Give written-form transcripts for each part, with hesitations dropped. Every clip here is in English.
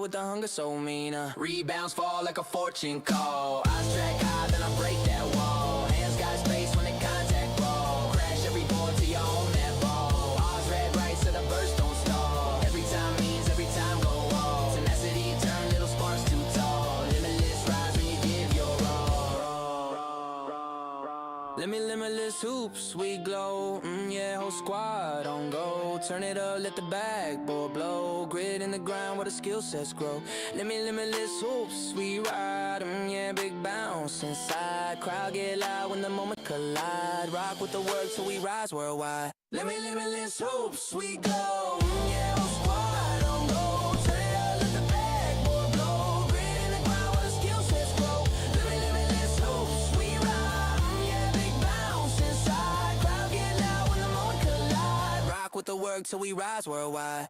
with the hunger so mean. Rebounds fall like a fortune call. I strike high, then I break that wall. Hands got space when they contact ball. Crash every board till you own that ball. Odds red right so the burst don't stall. Every time means every time go all. Tenacity turn little sparks too tall. Limitless rise when you give your all. Limitless hoops, we glow. Yeah, whole squad on go. Turn it up, let the backboard blow. Grit in the ground where the skill sets grow. Limitless hoops, we ride. Yeah, big bounce inside. Crowd get loud when the moment collide. Rock with the work till we rise worldwide. Limitless hoops, we glow. Yeah, whole squad on go. Turn it up, let the backboard blow. Grit in the ground where the skill sets grow. Limitless hoops, we ride. Yeah, big bounce inside. Crowd get loud when the moment collide. Rock with the work till we rise worldwide.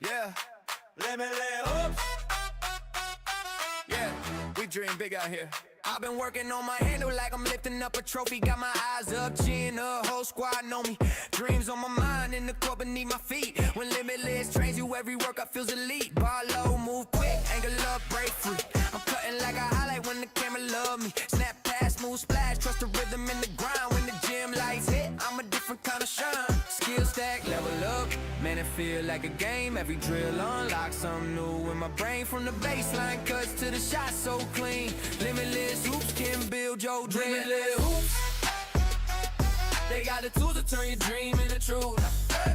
Yeah, Limitless Hoops. Yeah, we dream big out here. I've been working on my handle like I'm lifting up a trophy. Got my eyes up, chin up, whole squad know me. Dreams on my mind, in the court beneath my feet. When Limitless trains you, every workout feels elite. Bar low, move quick, angle up, break free. I'm cutting like a highlight when the camera love me. Snap pass, smooth splash, trust the rhythm in the grind. When the gym lights hit, I'm a different kind of shine. Skill stack, level up, man, it feel like a game. Every drill unlocks something new in my brain. From the baseline cuts to the shot so clean. Limitless hoops can build your dream. Limitless hoops, they got the tools to turn your dream into truth.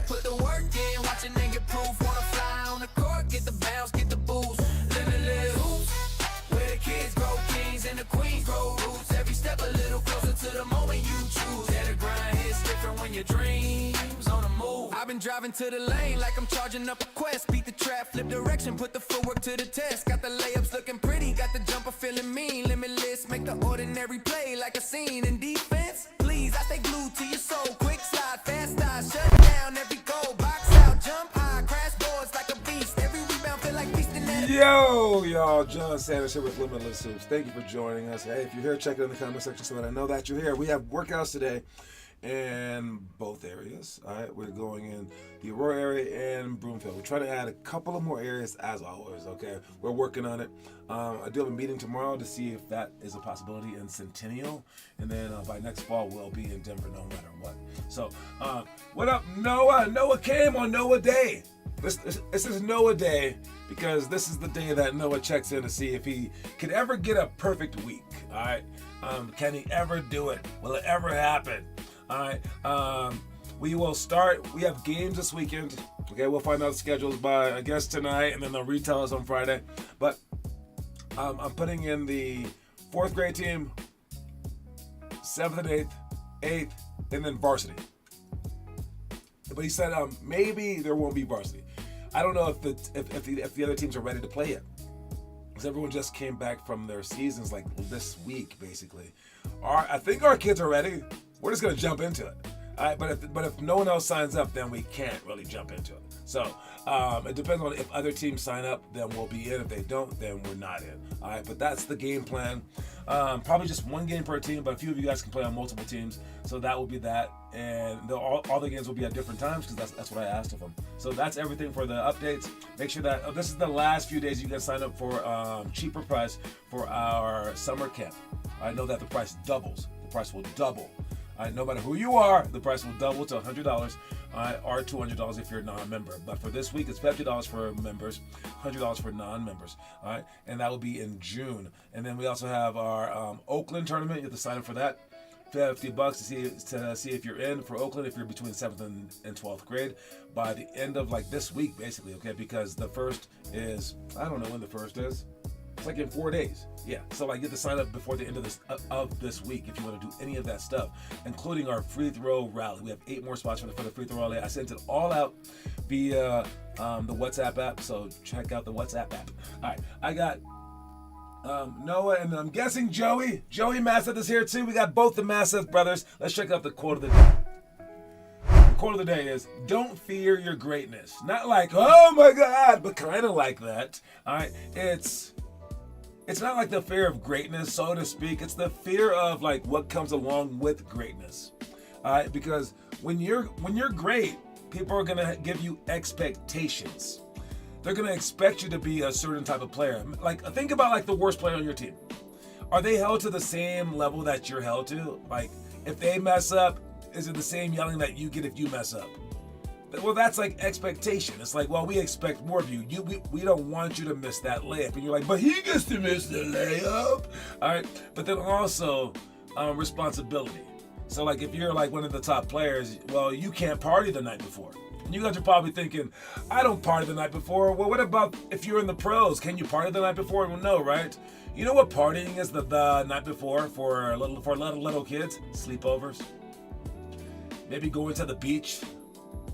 Put the work in, watch a nigga proof. Wanna fly on the court, get the bounce, get the boost. Limitless hoops, where the kids grow kings and the queens grow roots. Every step a little closer to the moment you choose. Yeah, the grind hits different when your dreams on the move. I've been driving to the lane like I'm charging up a quest. Beat the trap, flip direction, put the footwork to the test. Got the layups looking pretty, got the jumper feeling mean. Limitless, make the ordinary play like a scene. In defense, please, I stay glued to your soul. Quick slide, fast style, shut down every goal. Box out, jump high, crash boards like a beast. Every rebound feel like feasting at a Yo, y'all, John Sanders here with Limitless Hoops. Thank you for joining us. Hey, if you're here, check it in the comment section so that I know that you're here. We have workouts today, in both areas. All right, we're going in the Aurora area and Broomfield. We're trying to add a couple of more areas as always. Okay, we're working on it. I do have a meeting tomorrow to see if that is a possibility in Centennial, and then by next fall we'll be in Denver no matter what. So, what up, Noah? Noah came on Noah Day. This is Noah Day because this is the day that Noah checks in to see if he could ever get a perfect week. All right, can he ever do it? Will it ever happen? All right. We will start. We have games this weekend. Okay, we'll find out schedules by I guess tonight, and then they'll retell us on Friday. But I'm putting in the 4th grade team, 7th and 8th, and then varsity. But he said maybe there won't be varsity. I don't know if the other teams are ready to play yet, because everyone just came back from their seasons like this week basically. I think our kids are ready. We're just gonna jump into it. All right, but if no one else signs up, then we can't really jump into it. So it depends on if other teams sign up, then we'll be in. If they don't, then we're not in. All right, but that's the game plan. Probably just one game per team, but a few of you guys can play on multiple teams. So that will be that, and all the games will be at different times because that's what I asked of them. So that's everything for the updates. Make sure that this is the last few days you can sign up for cheaper price for our summer camp. I know that the price doubles. The price will double. No matter who you are, the price will double to $100 or $200 if you're a non-member. But for this week, it's $50 for members, $100 for non-members. All right, and that will be in June. And then we also have our Oakland tournament. You have to sign up for that. $50 to see if you're in for Oakland if you're between 7th and 12th grade by the end of like this week, basically. Okay, because the first is I don't know when the first is. It's like in 4 days. Yeah. So like you have to sign up before the end of this week if you want to do any of that stuff, including our free throw rally. We have 8 more spots for the free throw rally. I sent it all out via the WhatsApp app. So check out the WhatsApp app. All right. I got Noah and I'm guessing Joey. Joey Masseth is here too. We got both the Masseth brothers. Let's check out the quote of the day. The quote of the day is, don't fear your greatness. Not like, oh my God, but kind of like that. All right. It's not like the fear of greatness, so to speak. It's the fear of like what comes along with greatness. All right, because when you're great, people are gonna give you expectations. They're gonna expect you to be a certain type of player. Like think about like the worst player on your team. Are they held to the same level that you're held to? Like if they mess up, is it the same yelling that you get if you mess up? Well, that's like expectation. It's like, well, we expect more of you. We don't want you to miss that layup. And you're like, but he gets to miss the layup. All right. But then also responsibility. So like if you're like one of the top players, well, you can't party the night before. And you guys are probably thinking, I don't party the night before. Well, what about if you're in the pros? Can you party the night before? Well, no, right? You know what partying is the night before for little kids? Sleepovers. Maybe going to the beach.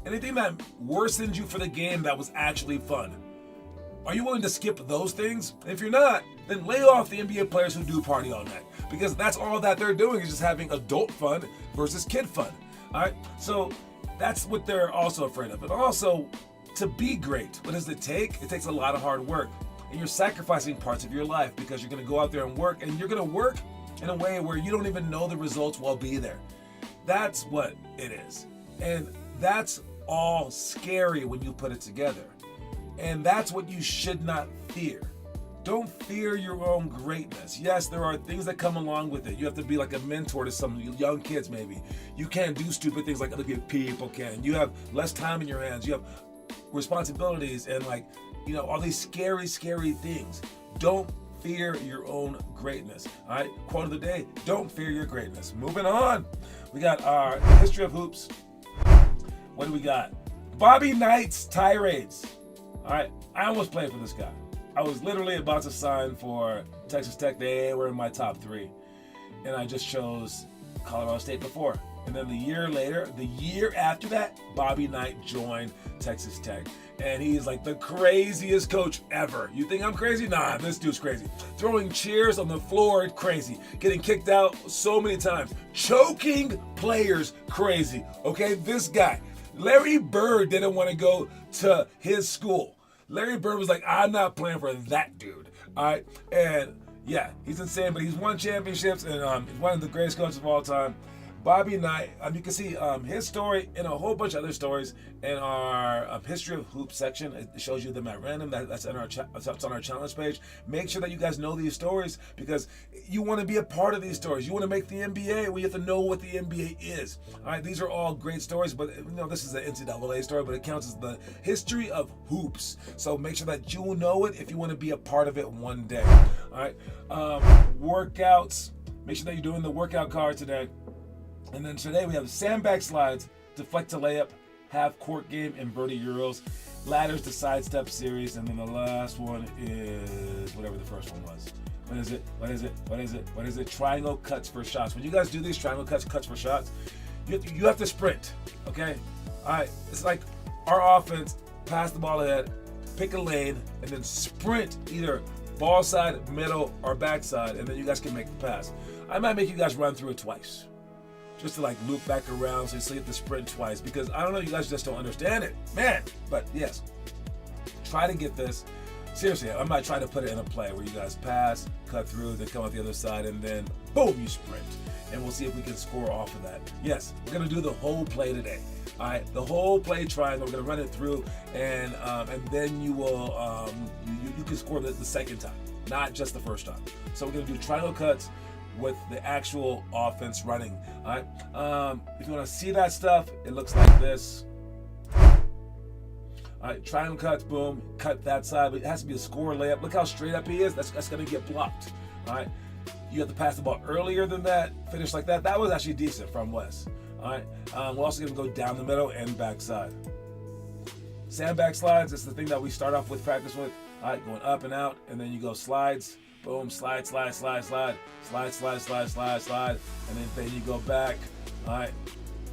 Anything that worsens you for the game that was actually fun. Are you willing to skip those things? If you're not, then lay off the NBA players who do party all night. Because that's all that they're doing is just having adult fun versus kid fun. All right? So that's what they're also afraid of. But also, to be great, what does it take? It takes a lot of hard work. And you're sacrificing parts of your life because you're going to go out there and work. And you're going to work in a way where you don't even know the results will be there. That's what it is. And that's all scary when you put it together. And that's what you should not fear. Don't fear your own greatness. Yes, there are things that come along with it. You have to be like a mentor to some young kids maybe. You can't do stupid things like other people can. You have less time in your hands. You have responsibilities and like, all these scary, scary things. Don't fear your own greatness. All right, quote of the day, don't fear your greatness. Moving on. We got our history of hoops. What do we got? Bobby Knight's tirades. All right, I almost played for this guy. I was literally about to sign for Texas Tech. They were in my top 3. And I just chose Colorado State before. And then the year after that, Bobby Knight joined Texas Tech. And he's like the craziest coach ever. You think I'm crazy? Nah, this dude's crazy. Throwing chairs on the floor, crazy. Getting kicked out so many times. Choking players, crazy. Okay, this guy. Larry Bird didn't want to go to his school. Larry Bird was like, I'm not playing for that dude. All right, and yeah, he's insane, but he's won championships and he's one of the greatest coaches of all time. Bobby Knight. You can see his story and a whole bunch of other stories in our history of hoops section. It shows you them at random. That's on our challenge page. Make sure that you guys know these stories because you want to be a part of these stories. You want to make the NBA. We have to know what the NBA is. All right, these are all great stories, but this is an NCAA story, but it counts as the history of hoops. So make sure that you know it if you want to be a part of it one day. All right, workouts. Make sure that you're doing the workout card today. And then today we have sandbag slides, deflect to layup, half court game, inverted Euros, ladders to sidestep series, and then the last one is whatever the first one was. What is it? Triangle cuts for shots. When you guys do these triangle cuts for shots, you have to sprint, okay? All right, it's like our offense, pass the ball ahead, pick a lane, and then sprint either ball side, middle, or backside, and then you guys can make the pass. I might make you guys run through it twice, just to like loop back around so you have to sprint twice, because I don't know, you guys just don't understand it, man. But yes, try to get this. Seriously, I might try to put it in a play where you guys pass, cut through, then come out the other side, and then boom, you sprint. And we'll see if we can score off of that. Yes, we're gonna do the whole play today. All right, the whole play triangle. We're gonna run it through, and then you will you can score the second time, not just the first time. So we're gonna do triangle cuts with the actual offense running. All right. If you want to see that stuff, it looks like this. All right, triangle cuts, boom, cut that side, but it has to be a score layup. Look how straight up he is. That's going to get blocked. All right. You have to pass the ball earlier than that, finish like that. That was actually decent from Wes. All right. We're also going to go down the middle and backside. Sandbag slides. It's the thing that we start off with practice with. All right, going up and out, and then you go slides. Boom, slide, and then you go back. All right,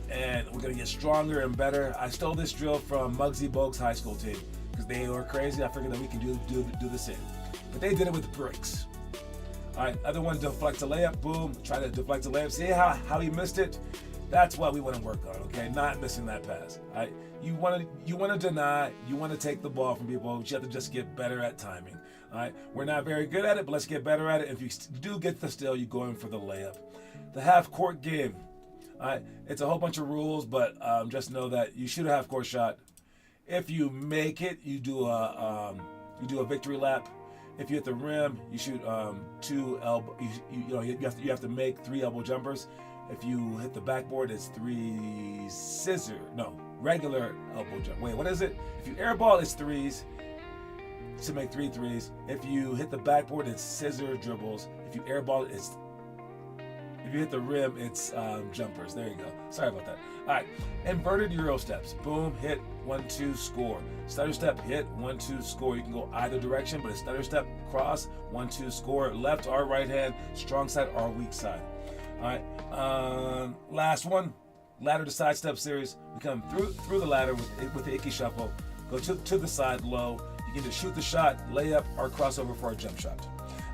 and we're gonna get stronger and better. I stole this drill from Muggsy Bogues' high school team because they were crazy. I figured that we can do the same, but they did it with bricks. All right, other one, deflect to layup. Boom, try to deflect to layup. See how he missed it? That's what we want to work on. Okay, not missing that pass. All right, you want to deny. You want to take the ball from people. But you have to just get better at timing. All right, we're not very good at it, but let's get better at it. If you do get the steal, you go in for the layup. The half-court game. All right, it's a whole bunch of rules, but just know that you shoot a half-court shot. If you make it, you do a victory lap. If you hit the rim, you shoot two elbow. You have to make 3 elbow jumpers. If you hit the backboard, it's 3 regular elbow jump. Wait, what is it? If you airball, it's 3s. To make 3 threes. If you hit the backboard, it's scissor dribbles. If you airball, if you hit the rim, it's jumpers. There you go. Sorry about that. All right, inverted Euro steps. Boom, hit, 1, 2, score. Stutter step, hit, 1, 2, score. You can go either direction, but a stutter step, cross, 1, 2, score. Left or right hand, strong side or weak side. All right, last one, ladder to side step series. We come through the ladder with the Icky shuffle. Go to the side low. You can either shoot the shot, layup, or crossover for a jump shot.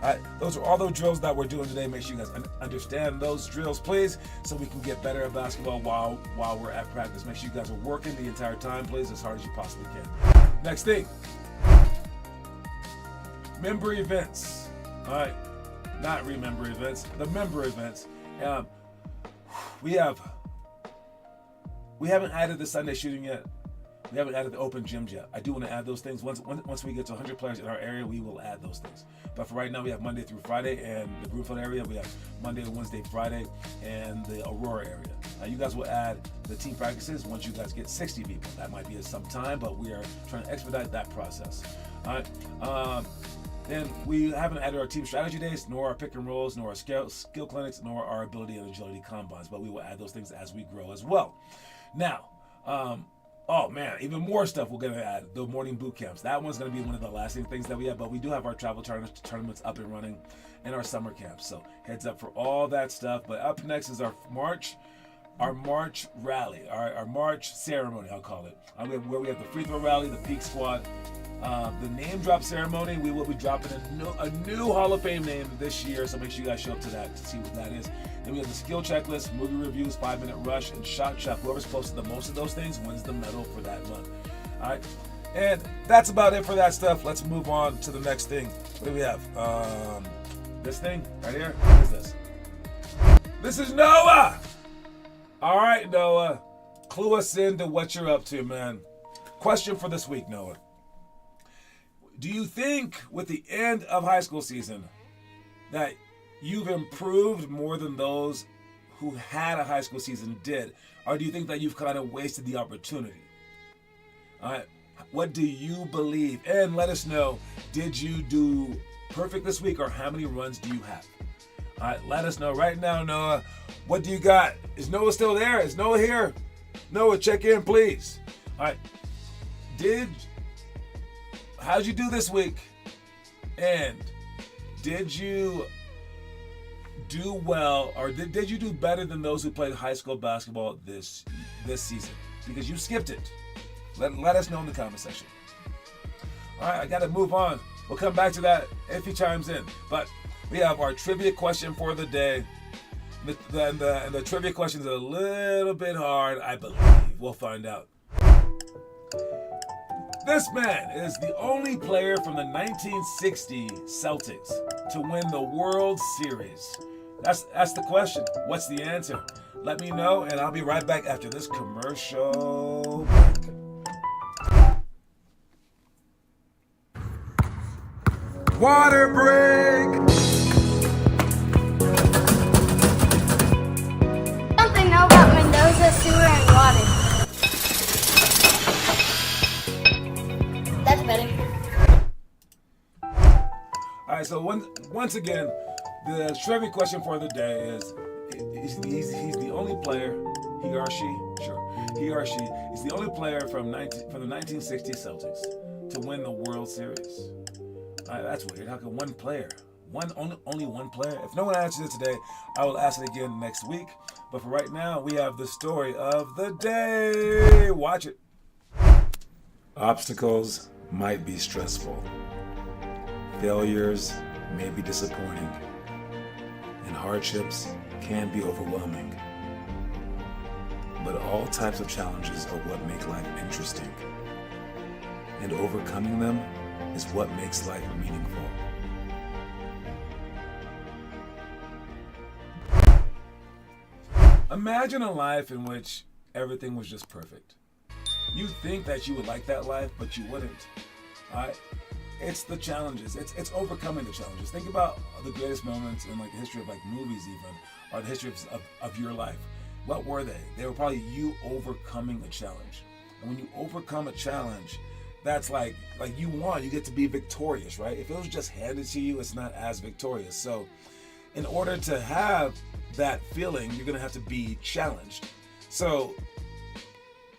All right, those are all the drills that we're doing today. Make sure you guys understand those drills, please, so we can get better at basketball while we're at practice. Make sure you guys are working the entire time, please, as hard as you possibly can. Next thing, member events. All right, not remember events, the member events. We haven't added the Sunday shooting yet. We haven't added the open gyms yet. I do want to add those things. Once we get to 100 players in our area, we will add those things. But for right now, we have Monday through Friday, and the Broomfield area, we have Monday, Wednesday, Friday, and the Aurora area. Now, you guys will add the team practices once you guys get 60 people. That might be some time, but we are trying to expedite that process. All right. Then we haven't added our team strategy days, nor our pick and rolls, nor our skill clinics, nor our ability and agility combines. But we will add those things as we grow as well. Now, oh man, even more stuff we're gonna add. The morning boot camps. That one's gonna be one of the lasting things that we have, but we do have our travel tournaments up and running and our summer camps. So heads up for all that stuff. But up next is our March rally, our March ceremony, I'll call it. Where we have the free throw rally, the peak squad, the name drop ceremony. We will be dropping a new Hall of Fame name this year, so make sure you guys show up to that to see what that is. Then we have the skill checklist, movie reviews, 5-minute rush, and shot chef. Whoever's close to the most of those things wins the medal for that month. All right, and that's about it for that stuff. Let's move on to the next thing. What do we have? This thing right here. What is this? This is Noah. All right, Noah. Clue us into what you're up to, man. Question for this week, Noah. Do you think with the end of high school season that you've improved more than those who had a high school season did? Or do you think that you've kind of wasted the opportunity? All right. What do you believe? And let us know, did you do perfect this week, or how many runs do you have? All right, let us know right now, Noah. What do you got? Is Noah still there? Is Noah here? Noah, check in, please. All right. How'd you do this week? And did you do well, or did you do better than those who played high school basketball this season? Because you skipped it. Let us know in the comment section. All right, I got to move on. We'll come back to that if he chimes in. But we have our trivia question for the day. The trivia question is a little bit hard, I believe. We'll find out. This man is the only player from the 1960 Celtics to win the World Series. That's the question. What's the answer? Let me know, and I'll be right back after this commercial break. Water break! Something know about Mendoza, sewer, and water. That's better. All right, so once again, the trivia question for the day is, he's the only player, he or she is the only player from the 1960 Celtics to win the World Series. That's weird. How can one player, only one player? If no one answers it today, I will ask it again next week. But for right now, we have the story of the day. Watch it. Obstacles might be stressful. Failures may be disappointing. And hardships can be overwhelming. But all types of challenges are what make life interesting. And overcoming them is what makes life meaningful. Imagine a life in which everything was just perfect. You think that you would like that life, but you wouldn't. All right? It's the challenges. It's overcoming the challenges. Think about the greatest moments in like the history of like movies even, or the history of your life. What were they? They were probably you overcoming a challenge. And when you overcome a challenge, that's like you won. You get to be victorious, right? If it was just handed to you, it's not as victorious. So in order to have that feeling, you're going to have to be challenged. So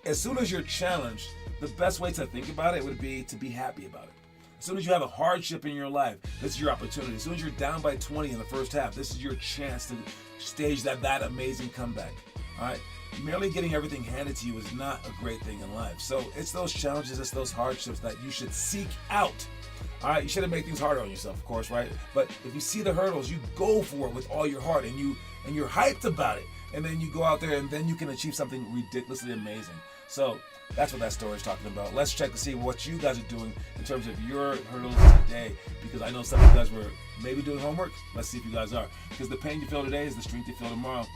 as soon as you're challenged, the best way to think about it would be to be happy about it. As soon as you have a hardship in your life, this is your opportunity. As soon as you're down by 20 in the first half, this is your chance to stage that amazing comeback. All right? Merely getting everything handed to you is not a great thing in life. So it's those challenges, it's those hardships that you should seek out. All right, you shouldn't make things harder on yourself, of course, right? But if you see the hurdles, you go for it with all your heart, and you're hyped about it, and then you go out there, and then you can achieve something ridiculously amazing. So that's what that story is talking about. Let's check to see what you guys are doing in terms of your hurdles today, because I know some of you guys were maybe doing homework. Let's see if you guys are, because the pain you feel today is the strength you feel tomorrow.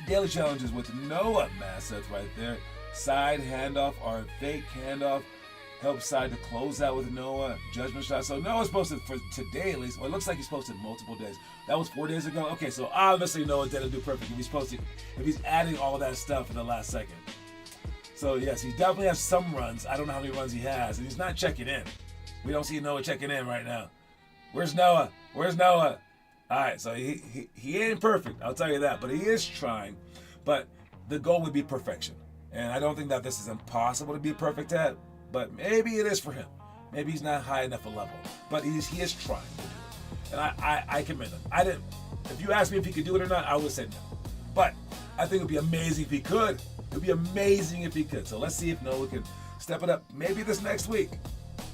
Daily challenges with Noah Massett right there. Side handoff or fake handoff. Help side to close out with Noah. Judgment shot. So Noah's posted for today at least. Well, it looks like he's posted multiple days. That was 4 days ago. Okay, so obviously Noah didn't do perfect if he's adding all that stuff in the last second. So yes, he definitely has some runs. I don't know how many runs he has, and he's not checking in. We don't see Noah checking in right now. Where's Noah? Where's Noah? All right, so he ain't perfect, I'll tell you that, but he is trying. But the goal would be perfection. And I don't think that this is impossible to be perfect at, but maybe it is for him. Maybe he's not high enough a level, but he is trying to do it. And I commend him. If you asked me if he could do it or not, I would say no. But I think it would be amazing if he could. It would be amazing if he could. So let's see if Noah can step it up maybe this next week.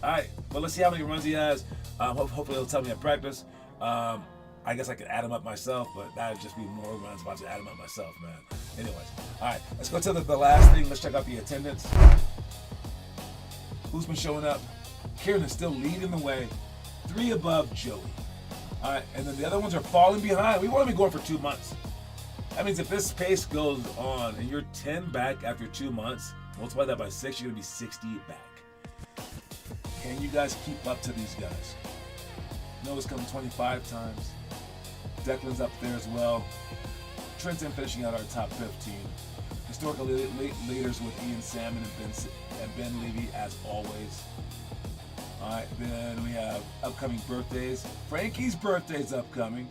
All right, but let's see how many runs he has. Hopefully he'll tell me at practice. I guess I could add them up myself, but that would just be more runs if I to add them up myself, man. Anyways, all right, let's go to the last thing. Let's check out the attendance. Who's been showing up? Kieran is still leading the way. 3 above Joey. All right, and then the other ones are falling behind. We've only been going for 2 months. That means if this pace goes on and you're 10 back after 2 months, multiply that by 6, you're gonna be 60 back. Can you guys keep up to these guys? Noah's come 25 times. Declan's up there as well. Trent's finishing out our top 15. Historical leaders with Ian Salmon and Ben Levy as always. All right, then we have upcoming birthdays. Frankie's birthday's upcoming.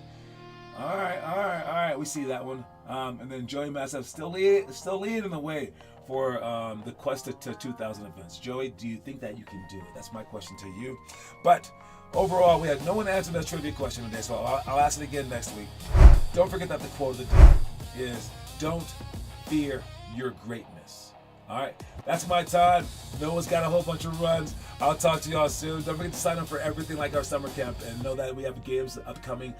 All right. We see that one. And then Joey Massaf still leading the way for the quest to 2,000 events. Joey, do you think that you can do it? That's my question to you. But overall, we had no one answer that trivia question today, so I'll ask it again next week. Don't forget that the quote of the day is, "Don't fear your greatness." All right, that's my time. Noah's got a whole bunch of runs. I'll talk to y'all soon. Don't forget to sign up for everything like our summer camp and know that we have games upcoming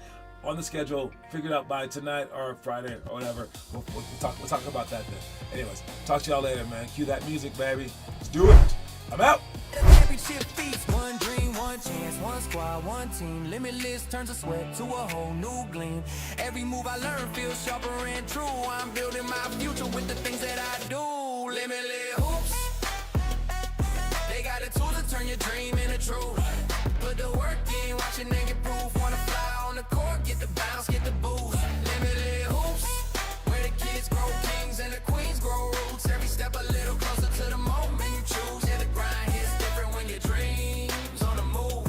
on the schedule, figured out by tonight or Friday or whatever. We'll talk about that then. Anyways, talk to y'all later, man. Cue that music, baby. Let's do it. I'm out. Championship feats, one dream, one chance, one squad, one team. Limitless turns a sweat to a whole new gleam. Every move I learn feels sharper and true. I'm building my future with the things that I do. Limitless hoops. They got the tools to turn your dream into truth. Put the work in, watch your name get proof. Wanna fly on the court, get the bounce, get the boost. Limitless hoops, where the kids grow kings and the queens grow roots. Every step a little closer to the moment you choose. Yeah, the grind hits different when your dreams on the move.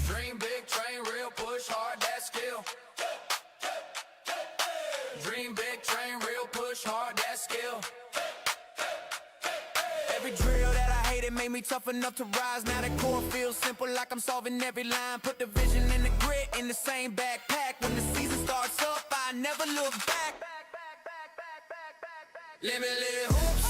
Dream big, train real, push hard, that skill. Dream big, train real, push hard, that skill. Every drill that I hated made me tough enough to rise. Now the core feels simple, like I'm solving every line. Put the vision and the grit in the same backpack. When the season starts up, I never look back. Limitless hoops.